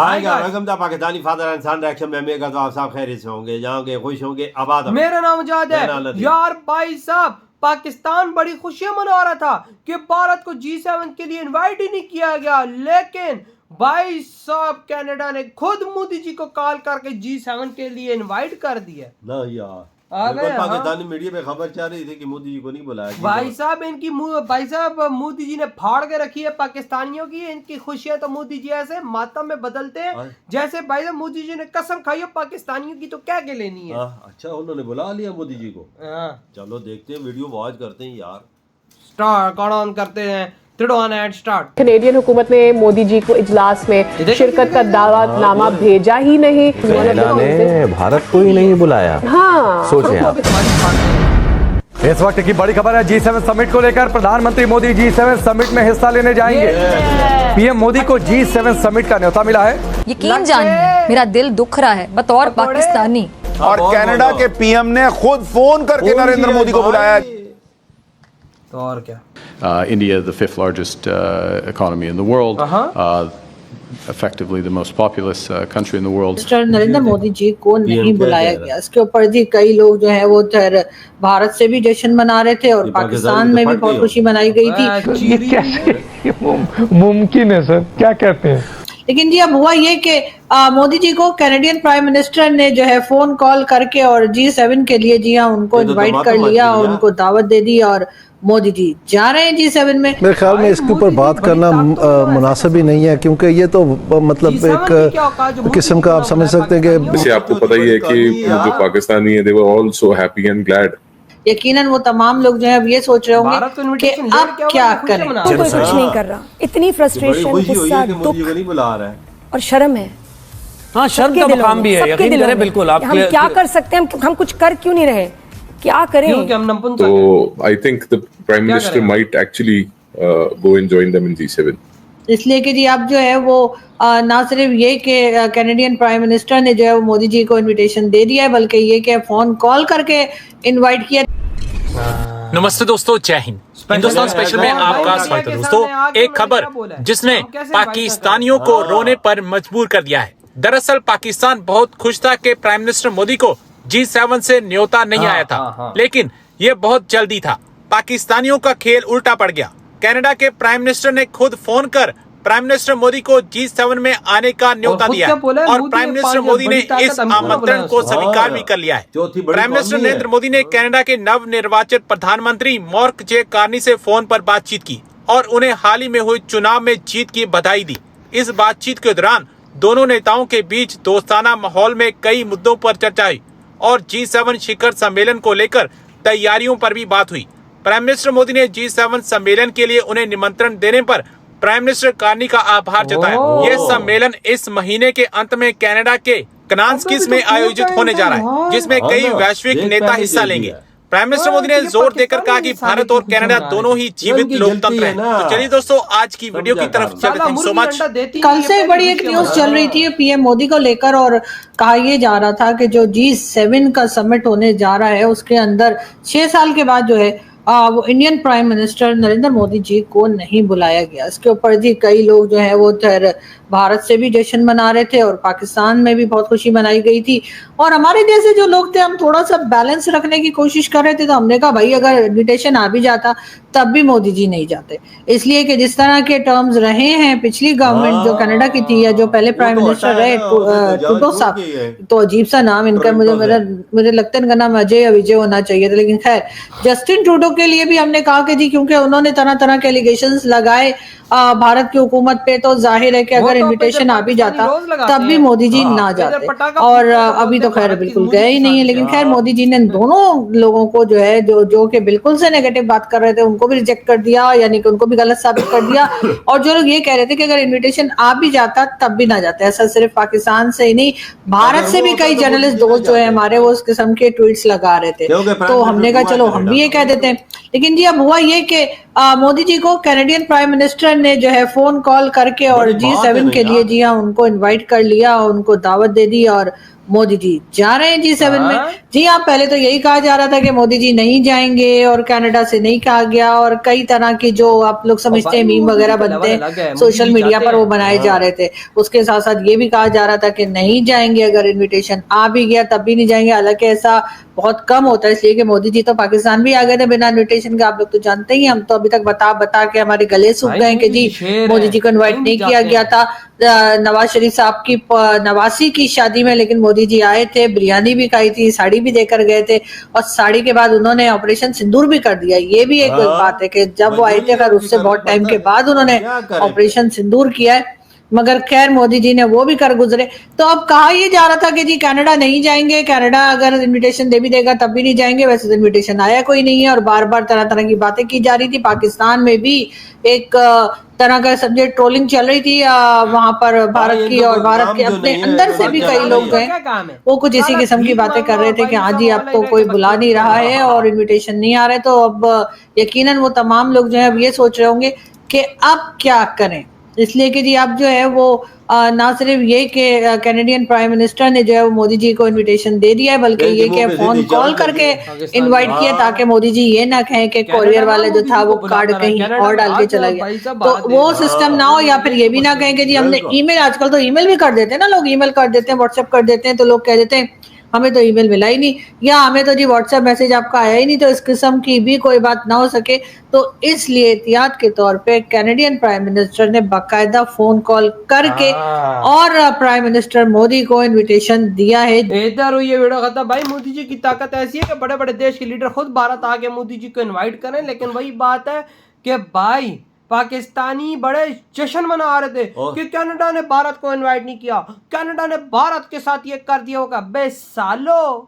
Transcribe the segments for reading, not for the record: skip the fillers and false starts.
आएगा welcome the Pakistani father and son reaction में उम्मीद करता हूं आप सब खैरियत से होंगे, जाओगे खुश होंगे, आबाद होंगे। मेरा नाम आजाद है यार। भाई साहब, पाकिस्तान बड़ी खुशियां मना रहा था कि भारत को G7 के लिए इनवाइट ही नहीं किया गया, लेकिन भाई साहब कनाडा ने खुद मोदी जी को कॉल करके G7 के लिए इनवाइट कर दिया ना यार। आ गए। पाकिस्तानी मीडिया पे खबर चल रही थी कि मोदी जी को नहीं बुलाया। भाई साहब भाई साहब मोदी जी ने फाड़ के रखी है पाकिस्तानियों की। इनकी खुशियां तो मोदी जी ऐसे मातम में बदलते हैं जैसे भाई साहब मोदी जी ने कसम खाई हो पाकिस्तानियों की, तो क्या के लेनी है। अच्छा उन्होंने बुला लिया मोदी जी को। चलो देखते हैं, वीडियो वॉच करते हैं यार। स्टार कौन ऑन करते हैं। कनेडियन हुकूमत ने मोदी जी को इजलास में शिरकत का दावतनामा भेजा ही नहीं। कनाडा ने भारत को ही नहीं बुलाया। हाँ, सोचें आप। इस वक्त की बड़ी खबर है G7 समिट को लेकर। प्रधानमंत्री मोदी G7 समिट में हिस्सा लेने जाएंगे। पीएम मोदी को G7 समिट का न्योता मिला है। यकीन जानिए मेरा दिल दुख रहा है बतौर पाकिस्तानी। और कनाडा के पीएम ने खुद फोन करके नरेंद्र मोदी को बुलाया। तो और क्या। India, the fifth largest economy in the world, effectively the most populous country in the world. Mister Narendra Modi ji को नहीं बुलाया गया। इसके ऊपर जी कई लोग जो है वो भारत से भी जश्न मना रहे थे और पाकिस्तान में भी बहुत खुशी मनाई गई थी। ये कैसे मुमकिन है सर, क्या कहते हैं? लेकिन जी अब हुआ ये कि मोदी जी को कैनेडियन प्राइम मिनिस्टर ने जो है फोन कॉल करके और G7 के लिए जी हाँ उनको इनवाइट कर लिया, उनको दावत दे दी और मोदी जी जा रहे हैं G7 में। मेरे ख्याल में इसके ऊपर बात करना मुनासिब ही नहीं है, क्योंकि ये तो मतलब एक किस्म का आप समझ सकते हैं कि जैसे आपको पता ही है कि जो पाकिस्तानी है, they were all so happy and glad। यकीनन वो तमाम लोग जो है ये सोच रहे होंगे कि अब क्या करें। कोई कुछ नहीं कर रहा। इतनी फ्रस्ट्रेशन, गुस्सा, दुख और शर्म है। हाँ, शर्म का मकाम भी है, यकीन करें बिल्कुल। आप हम क्या कर सकते हैं? हम कुछ कर क्यों नहीं रहे? क्या करें? तो I think the Prime Minister might actually go and join them in G7। इसलिए कि जी अब जो है वो ना सिर्फ ये कि कैनेडियन प्राइम मिनिस्टर ने जो है वो मोदी जी को इनविटेशन दे दिया है, बल्कि ये कि फोन कॉल करके इनवाइट किया। नमस्ते दोस्तों, जय हिंद। हिंदुस्तान स्पेशल में आपका स्वागत है दोस्तों। एक खबर जिसने पाकिस्तानियों को रोने पर मजबूर कर दिया है। दरअसल पाकिस्तान बहुत खुश था कि प्राइम मिनिस्टर मोदी को G7 से न्योता नहीं आया था, लेकिन ये बहुत जल्दी था। पाकिस्तानियों का खेल उल्टा पड़ गया। कनाडा के प्राइम मिनिस्टर ने खुद फोन कर प्राइम मिनिस्टर मोदी को G7 में आने का न्योता दिया और प्राइम मिनिस्टर मोदी ने इस आमंत्रण को स्वीकार भी कर लिया है। प्राइम मिनिस्टर नरेंद्र मोदी ने कनाडा के नव निर्वाचित प्रधानमंत्री मार्क जे कार्नी से फोन पर बातचीत की और उन्हें हाल ही में हुए चुनाव में जीत की बधाई दी। इस बातचीत के दौरान दोनों नेताओं के बीच दोस्ताना माहौल में कई मुद्दों पर चर्चा हुई और G7 शिखर सम्मेलन को लेकर तैयारियों पर भी बात हुई। प्राइम मिनिस्टर मोदी ने G7 सम्मेलन के लिए उन्हें निमंत्रण देने पर प्राइम मिनिस्टर कार्नी का आभार जताया। यह सम्मेलन इस महीने के अंत में कनाडा के कनान्स्किस में आयोजित होने जा रहा है, जिसमें कई वैश्विक नेता हिस्सा लेंगे। प्राइम मिनिस्टर मोदी ने जोर देकर कहा कि भारत और कनाडा दोनों ही जीवित लोकतंत्र हैं। तो चलिए दोस्तों, आज की वीडियो की तरफ चलते हैं। So much. कल से बड़ी एक न्यूज चल रही थी पीएम मोदी को लेकर और कहा यह जा रहा था कि जो G7 का समिट होने जा रहा है उसके अंदर 6 साल के बाद जो है वो Indian prime minister Narendra Modi ji को नहीं बुलाया गया। इसके ऊपर जी कई लोग जो है वो भारत से भी जश्न मना रहे थे और पाकिस्तान में भी बहुत खुशी मनाई गई थी। और हमारे जैसे जो लोग थे हम थोड़ा सा बैलेंस रखने की कोशिश कर रहे थे, तो हमने कहा भाई अगर इन्विटेशन आ भी जाता तब भी मोदी जी नहीं जाते, इसलिए कि जिस तरह के टर्म्स रहे हैं पिछली गवर्नमेंट जो कनाडा की थी या जो पहले प्राइम मिनिस्टर रहे ट्रूडो साहब, तो अजीब सा नाम इनका, मुझे लगता है इनका नाम अजय या विजय होना चाहिए था, लेकिन खैर जस्टिन ट्रूडो के लिए भी हमने कहा कि जी क्योंकि उन्होंने तरह तरह के एलिगेशंस लगाए भारत की हुकूमत पे, तो जाहिर है कि अगर इनविटेशन आ भी जाता तब भी मोदी जी ना जाते। और अभी तो खैर बिल्कुल गए ही नहीं है, लेकिन खैर मोदी जी ने दोनों लोगों को जो है जो कि बिल्कुल से नेगेटिव बात कर रहे थे उनको भी रिजेक्ट कर दिया, यानी कि उनको भी गलत साबित कर दिया। और जो लोग ये कह रहे थे कि अगर इन्विटेशन आ भी जाता तब भी ना जाते, ऐसा सिर्फ पाकिस्तान से ही नहीं भारत से भी कई जर्नलिस्ट दोस्त जो है हमारे वो उस किस्म के ट्वीट्स लगा रहे थे। तो हमने कहा चलो हम भी ये कह देते हैं। लेकिन जी अब हुआ ये कि मोदी जी को कैनेडियन प्राइम मिनिस्टर ने जो है फोन कॉल करके और G7 के लिए जी हाँ उनको इनवाइट कर लिया, उनको दावत दे दी और मोदी जी जा रहे हैं G7 में। जी हाँ, पहले तो यही कहा जा रहा था कि मोदी जी नहीं जाएंगे और कनाडा से नहीं कहा गया, और कई तरह की जो आप लोग समझते हैं मीम वगैरह बनते हैं सोशल मीडिया पर वो बनाए जा रहे थे। उसके साथ साथ ये भी कहा जा रहा था कि नहीं जाएंगे, अगर इन्विटेशन आ भी गया तब भी नहीं जाएंगे। हालांकि ऐसा बहुत कम होता है, इसलिए कि मोदी जी तो पाकिस्तान भी आ गए थे बिना इन्विटेशन के। आप लोग तो जानते ही, हम तो अभी तक बता के हमारे गले सूख गए कि जी मोदी जी को इन्वाइट नहीं किया गया था नवाज शरीफ साहब की 89 की शादी में, लेकिन मोदी जी आए थे, बिरयानी भी खाई थी, साड़ी भी देकर गए थे, और साड़ी के बाद उन्होंने ऑपरेशन सिंदूर भी कर दिया। ये भी एक बात है कि जब वो आए थे, अगर उससे बहुत टाइम के बाद उन्होंने ऑपरेशन सिंदूर किया है, मगर खैर मोदी जी ने वो भी कर गुजरे। तो अब कहा ये जा रहा था कि जी कनाडा नहीं जाएंगे, कनाडा अगर इनविटेशन दे भी देगा तब भी नहीं जाएंगे। वैसे तो इनविटेशन आया कोई नहीं है, और बार बार तरह तरह की बातें की जा रही थी। पाकिस्तान में भी एक तरह का समझे ट्रोलिंग चल रही थी वहां पर भारत की, और भारत के अपने अंदर से भी कई लोग गए, वो कुछ इसी किस्म की बातें कर रहे थे कि हाँ जी अब तो कोई बुला नहीं रहा है और इन्विटेशन नहीं आ रहे। तो अब यकीनन वो तमाम लोग जो है अब ये सोच रहे होंगे कि अब क्या करें, इसलिए कि जी अब जो है वो ना सिर्फ ये कि कैनेडियन प्राइम मिनिस्टर ने जो है वो मोदी जी को इन्विटेशन दे दिया है, बल्कि ये कि फोन कॉल करके इनवाइट किया ताकि मोदी जी ये ना कहें कि कोरियर वाला जो था वो कार्ड कहीं और डाल के चला गया, तो वो सिस्टम ना हो। या फिर ये भी ना कहें कि जी हमने ईमेल, आजकल तो ईमेल भी कर देते हैं ना लोग, ईमेल कर देते हैं, व्हाट्सएप कर देते हैं, तो लोग कह देते हैं हमें तो ईमेल मिला ही नहीं, या हमें तो जी व्हाट्सएप मैसेज आपका आया ही नहीं, तो इस किस्म की भी कोई बात ना हो सके। तो इसलिए एहतियात के तौर पे कैनेडियन प्राइम मिनिस्टर ने बाकायदा फोन कॉल करके और प्राइम मिनिस्टर मोदी को इनविटेशन दिया है। बेहतर हुई ये वीडियो खत्म। भाई मोदी जी की ताकत ऐसी है कि बड़े बड़े देश के लीडर खुद भारत आके मोदी जी को इन्वाइट करें, लेकिन वही बात है कि भाई पाकिस्तानी बड़े जश्न मना रहे थे कि कनाडा ने भारत को इनवाइट नहीं किया, कनाडा ने भारत के साथ ये कर दिया होगा। बे सालो,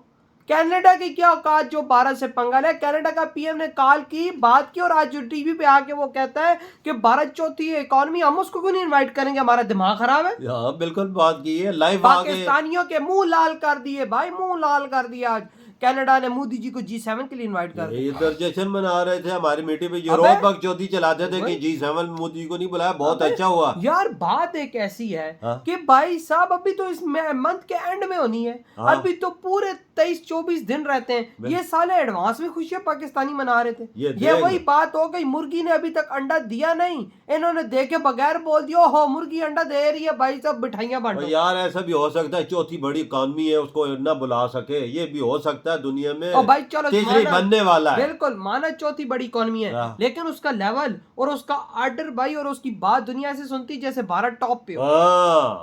कनाडा की क्या औकात जो भारत से पंगा ले। कनाडा का पीएम ने कॉल की, बात की, और आज टीवी पे आके वो कहता है कि भारत चौथी इकोनॉमी, हम उसको क्यों नहीं इनवाइट करेंगे, हमारा दिमाग खराब है। हाँ बिल्कुल बात की है, लाइव पाकिस्तानियों के मुंह लाल कर दिए भाई, मुंह लाल कर दिया। आज कनाडा ने मोदी जी को G7 के लिए इनवाइट कर दिया। इधर जश्न मना रहे थे हमारी मीटिंग में, यूरोप बकचोदी चलाते थे कि G7 मोदी को नहीं बुलाया, बहुत अच्छा हुआ। यार बात एक ऐसी है कि भाई साहब अभी तो इस मंथ के एंड में होनी है, अभी तो पूरे 23-24 दिन रहते हैं, ये साले एडवांस में खुशियां पाकिस्तानी मना रहे थे। ये वही बात हो गई, मुर्गी ने अभी तक अंडा दिया नहीं, इन्होंने देखे बगैर बोल दिया हो मुर्गी अंडा दे रही है, भाई साहब मिठाइयां बांटो। यार ऐसा भी हो सकता है चौथी बड़ी इकॉनमी है उसको ना बुला सके, ये भी हो सकता है दुनिया में। और भाई चलो तीसरी बनने वाला है, बिल्कुल माना चौथी बड़ी इकॉनमी है, लेकिन उसका लेवल और उसका ऑर्डर भाई और उसकी बात दुनिया से सुनती जैसे भारत टॉप पे हो।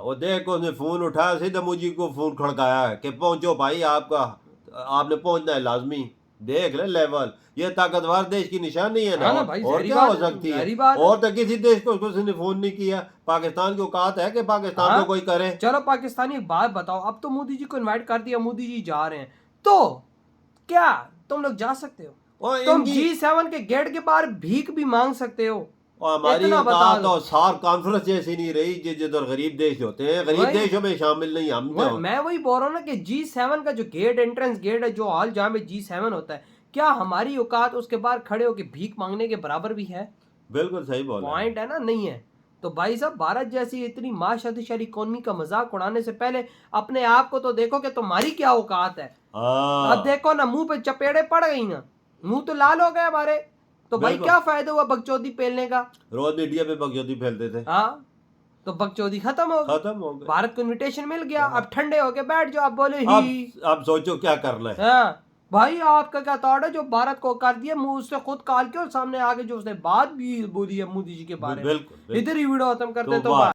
वो देखो उसने फोन उठाया, सीधा मोदी को फोन खड़काया है कि पहुंचो भाई, आपने पहुंचना है लाजमी। देख ले लेवल, ये ताकतवर देश की निशानी है ना, और क्या हो सकती है। और तो किसी देश को उसने फोन नहीं किया, पाकिस्तान की औकात है कि पाकिस्तान को कोई करे। चलो पाकिस्तानी एक बात बताओ, अब तो मोदी जी को इनवाइट कर दिया, मोदी जी जा रहे हैं, तो क्या तुम लोग जा सकते हो? तुम G7 के गेट के बाहर भीख भी मांग सकते हो। हमारी औकात तो सार कॉन्फ्रेंस जैसी नहीं रही जिधर गरीब देश होते हैं, गरीब देशों में शामिल नहीं हम। मैं वही बोल रहा हूँ ना कि G7 का जो गेट, एंट्रेंस गेट है, जो हॉल जहाँ में G7 होता है, क्या हमारी औकात उसके बाहर खड़े होकर भीख मांगने के बराबर भी है? बिल्कुल सही बोला, पॉइंट है ना, नहीं है। तो भाई साहब भारत जैसी इतनी माशातिशाली इकोनॉमी का मजाक उड़ाने से पहले अपने आप को तो देखो कि तुम्हारी क्या औकात है। अब देखो ना, मुंह पे चपेड़े पड़ गई ना, मुंह तो लाल हो गए हमारे, तो भाई क्या फायदा हुआ बकचोदी फैलने का? रोज मीडिया पे बकचोदी फैलते थे, हाँ, तो बकचोदी खत्म हो गई। भारत को इन्विटेशन मिल गया, अब ठंडे होके बैठ जाओ, अब बोले ही अब सोचो क्या करना है। हाँ भाई आपका क्या थॉट है जो भारत को कर दिया, मुंह उससे खुद काल के और सामने आके जो उसने बात भी बोली है मोदी जी के बारे में। इधर ही वीडियो खत्म करते तो